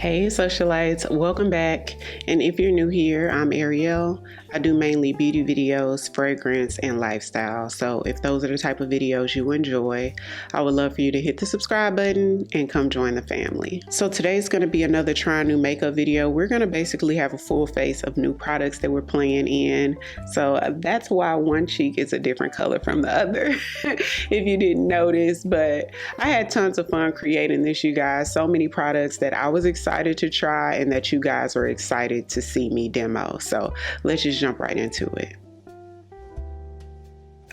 Hey socialites, welcome back. And if you're new here, I'm Ariel. I do mainly beauty videos, fragrance, and lifestyle. So if those are the type of videos you enjoy, I would love for you to hit the subscribe button and come join the family. So today's going to be another try new makeup video. We're going to basically have a full face of new products that we're playing in. So that's why one cheek is a different color from the other, if you didn't notice. But I had tons of fun creating this, you guys. So many products that I was excited to try and that you guys are excited to see me demo. So let's just jump right into it.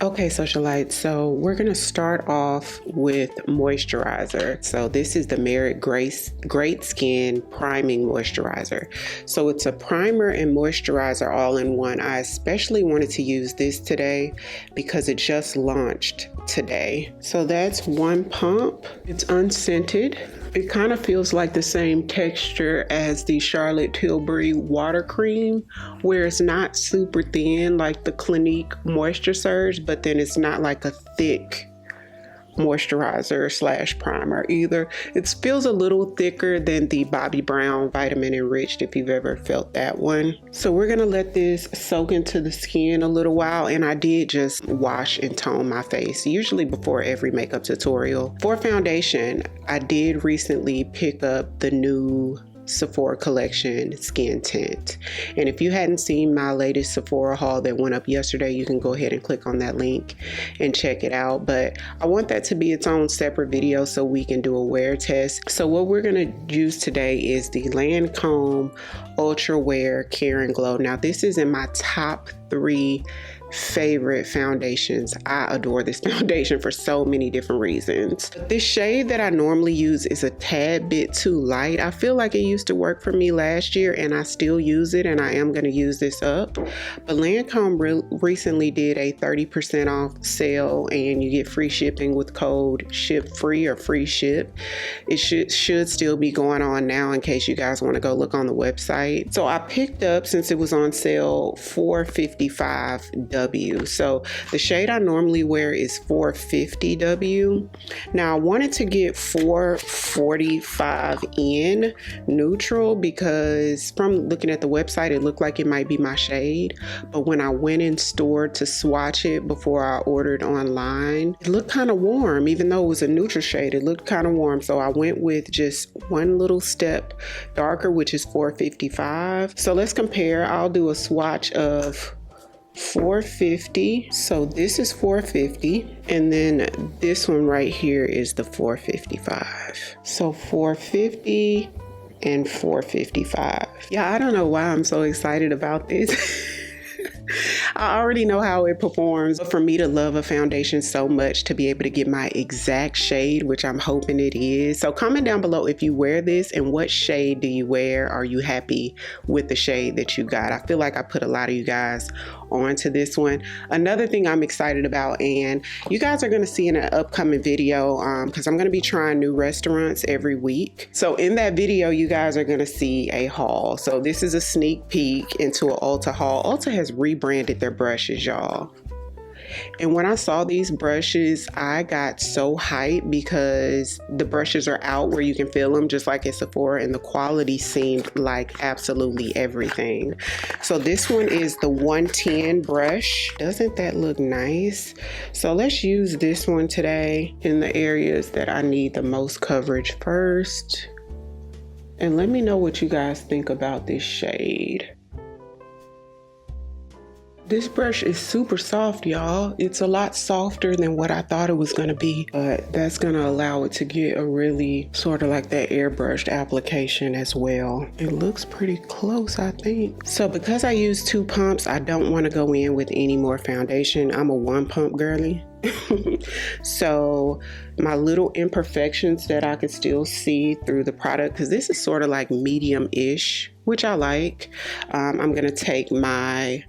Okay, socialites, so we're going to start off with moisturizer. So this is the Merit Great Skin Priming Moisturizer. So it's a primer and moisturizer all in one. I especially wanted to use this today because it just launched today. So that's one pump. It's unscented. It kind of feels like the same texture as the Charlotte Tilbury water cream, where it's not super thin like the Clinique Moisture Surge, but then it's not like a thick moisturizer slash primer either. It feels a little thicker than the Bobbi Brown Vitamin Enriched, if you've ever felt that one. So we're gonna let this soak into the skin a little while, and I did just wash and tone my face, usually before every makeup tutorial. For foundation, I did recently pick up the new Sephora collection skin tint, and if you hadn't seen my latest Sephora haul that went up yesterday, you can go ahead and click on that link and check it out. But I want that to be its own separate video so we can do a wear test. So what we're going to use today is the Lancome Ultra Wear Care and Glow. Now this is in my top 3 favorite foundations. I adore this foundation for so many different reasons. This shade that I normally use is a tad bit too light. I feel like it used to work for me last year, and I still use it, and I am going to use this up. But Lancome recently did a 30% off sale, and you get free shipping with code SHIPFREE or free ship. It should still be going on now in case you guys want to go look on the website. So I picked up, since it was on sale, 455W. So the shade I normally wear is 450W. Now I wanted to get 445 in neutral because from looking at the website, it looked like it might be my shade. But when I went in store to swatch it before I ordered online, it looked kind of warm. Even though it was a neutral shade, it looked kind of warm. So I went with just one little step darker, which is 455. So let's compare. I'll do a swatch of 450. So this is 450, and then this one right here is the 455. So 450 and 455. Yeah, I don't know why I'm so excited about this. I already know how it performs, but for me to love a foundation so much, to be able to get my exact shade, which I'm hoping it is. So comment down below if you wear this and what shade do you wear. Are you happy with the shade that you got? I feel like I put a lot of you guys onto this one. Another thing I'm excited about, and you guys are going to see in an upcoming video, because I'm going to be trying new restaurants every week. So in that video, you guys are going to see a haul. So this is a sneak peek into an Ulta haul. Ulta has rebranded their brushes, y'all. And when I saw these brushes, I got so hyped because the brushes are out where you can feel them just like at Sephora, and the quality seemed like absolutely everything. So this one is the 110 brush. Doesn't that look nice? So let's use this one today in the areas that I need the most coverage first. And let me know what you guys think about this shade. This brush is super soft, y'all. It's a lot softer than what I thought it was gonna be, but that's gonna allow it to get a really sort of like that airbrushed application as well. It looks pretty close, I think. So because I use 2 pumps, I don't wanna go in with any more foundation. I'm a 1 pump girly. So my little imperfections that I could still see through the product, because this is sort of like medium-ish, which I like. I'm gonna take my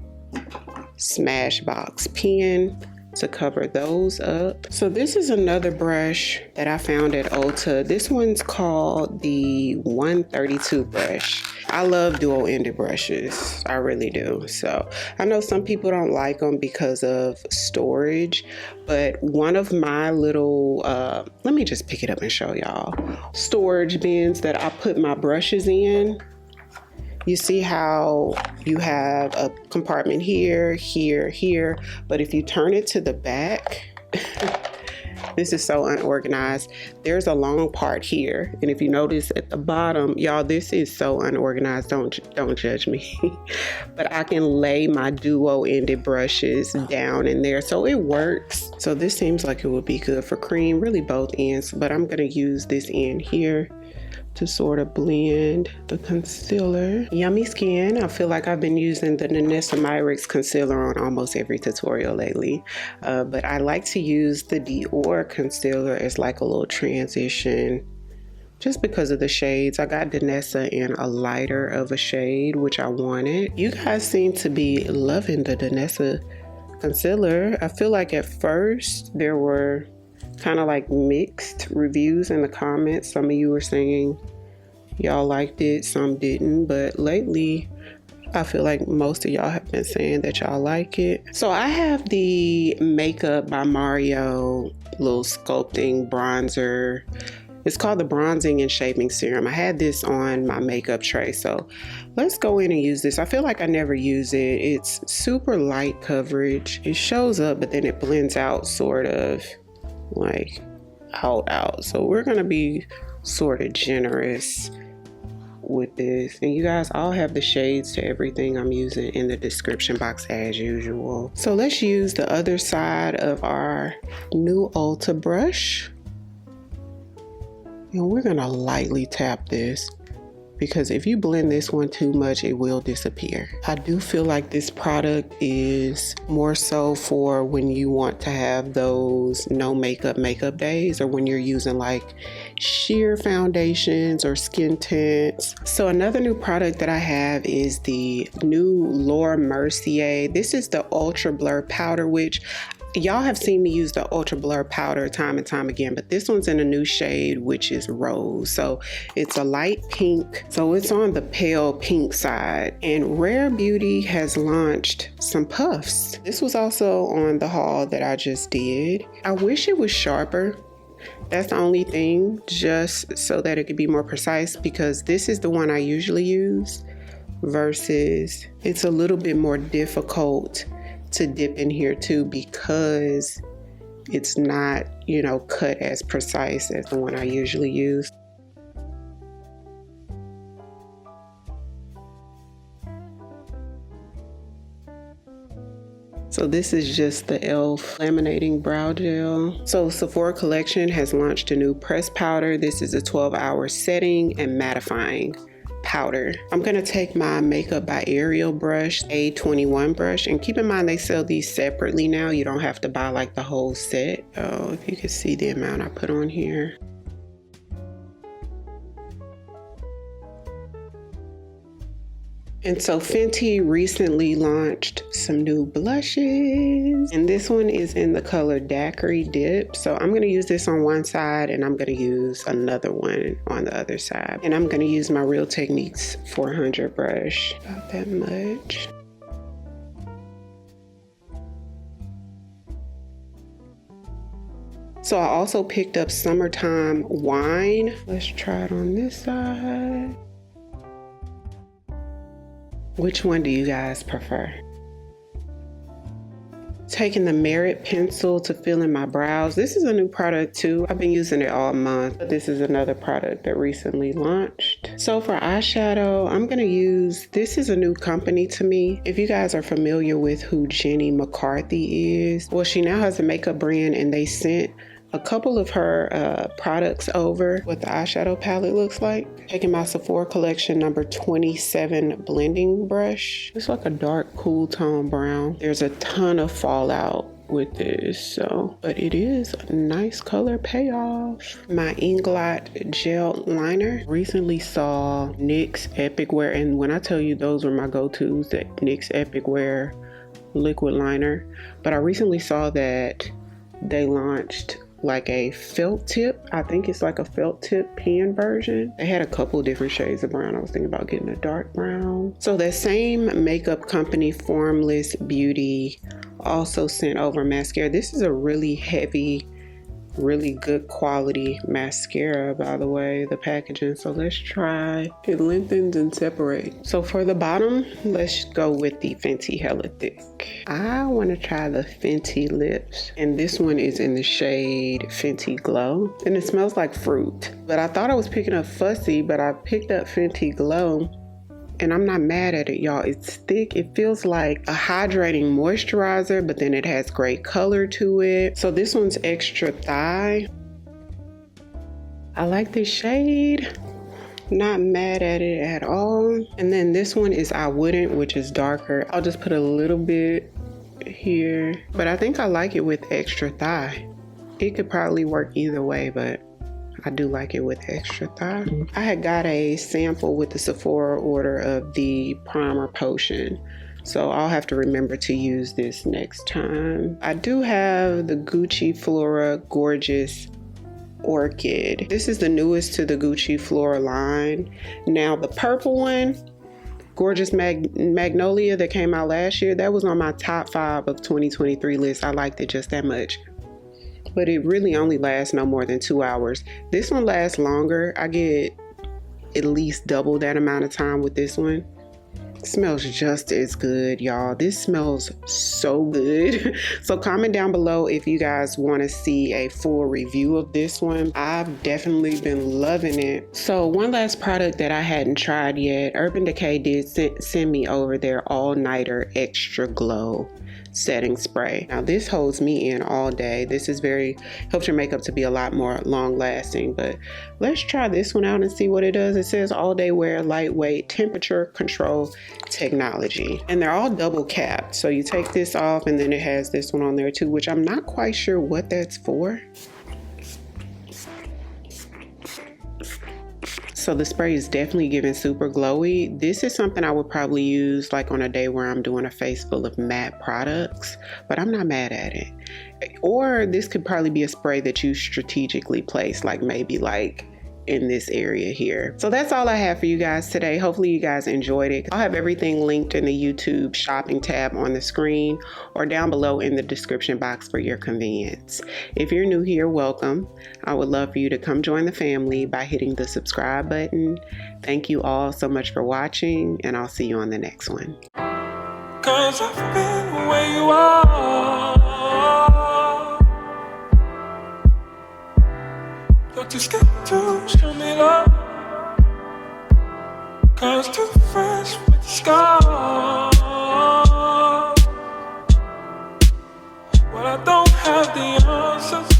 Smashbox pen to cover those up. So this is another brush that I found at Ulta. This one's called the 132 brush. I love dual-ended brushes. I really do. So I know some people don't like them because of storage, but one of my little, let me just pick it up and show y'all. Storage bins that I put my brushes in. You see how you have a compartment here, here, here, but if you turn it to the back, this is so unorganized. There's a long part here, and if you notice at the bottom, y'all, this is so unorganized. Don't judge me. But I can lay my duo-ended brushes down in there, so it works. So this seems like it would be good for cream, really both ends, but I'm gonna use this end here to sort of blend the concealer. Yummy Skin. I feel like I've been using the Danessa concealer on almost every tutorial lately, but I like to use the Dior concealer as like a little transition just because of the shades. I got Danessa in a lighter of a shade, which I wanted. You guys seem to be loving the Danessa concealer. I feel like at first there were kind of like mixed reviews in the comments. Some of you were saying y'all liked it, some didn't, but lately I feel like most of y'all have been saying that y'all like it. So I have the Makeup by Mario little sculpting bronzer. It's called the Bronzing and Shaping Serum. I had this on my makeup tray, so let's go in and use this. I feel like I never use it. It's super light coverage. It shows up, but then it blends out sort of like out. So we're gonna be sort of generous with this, and you guys, I'll have the shades to everything I'm using in the description box as usual. So let's use the other side of our new Ulta brush, and we're gonna lightly tap this, because if you blend this one too much, it will disappear. I do feel like this product is more so for when you want to have those no makeup days, or when you're using like sheer foundations or skin tints. So another new product that I have is the new Laura Mercier. This is the Ultra Blur Powder, which y'all have seen me use the Ultra Blur Powder time and time again, but this one's in a new shade, which is Rose. So it's a light pink, so it's on the pale pink side. And Rare Beauty has launched some puffs. This was also on the haul that I just did. I wish it was sharper. That's the only thing, just so that it could be more precise, because this is the one I usually use, versus it's a little bit more difficult to dip in here too, because it's not, you know, cut as precise as the one I usually use. So this is just the e.l.f. laminating brow gel. So Sephora collection has launched a new press powder. This is a 12-hour setting and mattifying powder. I'm gonna take my Makeup by Ariell brush, A21 brush, and keep in mind they sell these separately now. You don't have to buy like the whole set. Oh, if you can see the amount I put on here. And so Fenty recently launched some new blushes, and this one is in the color Daiquiri Dip. So I'm gonna use this on one side, and I'm gonna use another one on the other side. And I'm gonna use my Real Techniques 400 brush, about that much. So I also picked up Summertime Wine. Let's try it on this side. Which one do you guys prefer? Taking the Merit pencil to fill in my brows. This is a new product too. I've been using it all month, but this is another product that recently launched. So for eyeshadow, I'm gonna use, this is a new company to me. If you guys are familiar with who Jenny McCarthy is, well, she now has a makeup brand, and they sent a couple of her products over, what the eyeshadow palette looks like. Taking my Sephora collection number 27 blending brush. It's like a dark cool tone brown. There's a ton of fallout with this, so, but it is a nice color payoff. My Inglot gel liner. Recently saw NYX Epic Wear, and when I tell you those were my go-tos, that NYX Epic Wear liquid liner, but I recently saw that they launched like a felt tip. I think it's like a felt tip pen version. They had a couple different shades of brown. I was thinking about getting a dark brown. So that same makeup company, Formless Beauty, also sent over mascara. This is a really heavy, really good quality mascara, by the way, the packaging. So let's try. It lengthens and separates. So for the bottom, let's go with the Fenty Hella Thick. I want to try the Fenty lips, and this one is in the shade Fenty Glow, and it smells like fruit. But I thought I was picking up Fussy, but I picked up Fenty Glow. And I'm not mad at it, y'all. It's thick. It feels like a hydrating moisturizer, but then it has great color to it. So this one's Extra Thigh. I like this shade. Not mad at it at all. And then this one is I Wouldn't, which is darker. I'll just put a little bit here. But I think I like it with Extra Thigh. It could probably work either way, but I do like it with Extra Thigh. I had got a sample with the Sephora order of the primer potion, so I'll have to remember to use this next time. I do have the Gucci Flora Gorgeous Orchid. This is the newest to the Gucci Flora line. Now the purple one, Gorgeous Magnolia, that came out last year, that was on my top 5 of 2023 list. I liked it just that much. But it really only lasts no more than 2 hours. This one lasts longer. I get at least double that amount of time with this one. It smells just as good, y'all. This smells so good. So comment down below if you guys want to see a full review of this one. I've definitely been loving it. So one last product that I hadn't tried yet, Urban Decay did send me over their all-nighter Extra Glow setting spray. Now this holds me in all day. This is helps your makeup to be a lot more long lasting, but let's try this one out and see what it does. It says all day wear, lightweight, temperature control technology, and they're all double capped. So you take this off, and then it has this one on there too, which I'm not quite sure what that's for. So the spray is definitely giving super glowy. This is something I would probably use like on a day where I'm doing a face full of matte products, but I'm not mad at it. Or this could probably be a spray that you strategically place, like maybe like in this area here. So that's all I have for you guys today. Hopefully you guys enjoyed it. I'll have everything linked in the YouTube shopping tab on the screen or down below in the description box for your convenience. If you're new here, welcome. I would love for you to come join the family by hitting the subscribe button. Thank you all so much for watching, and I'll see you on the next one. 'Cause I've been where you are. You're too scared to show me love, 'cause too fresh with the scars. Well, I don't have the answers.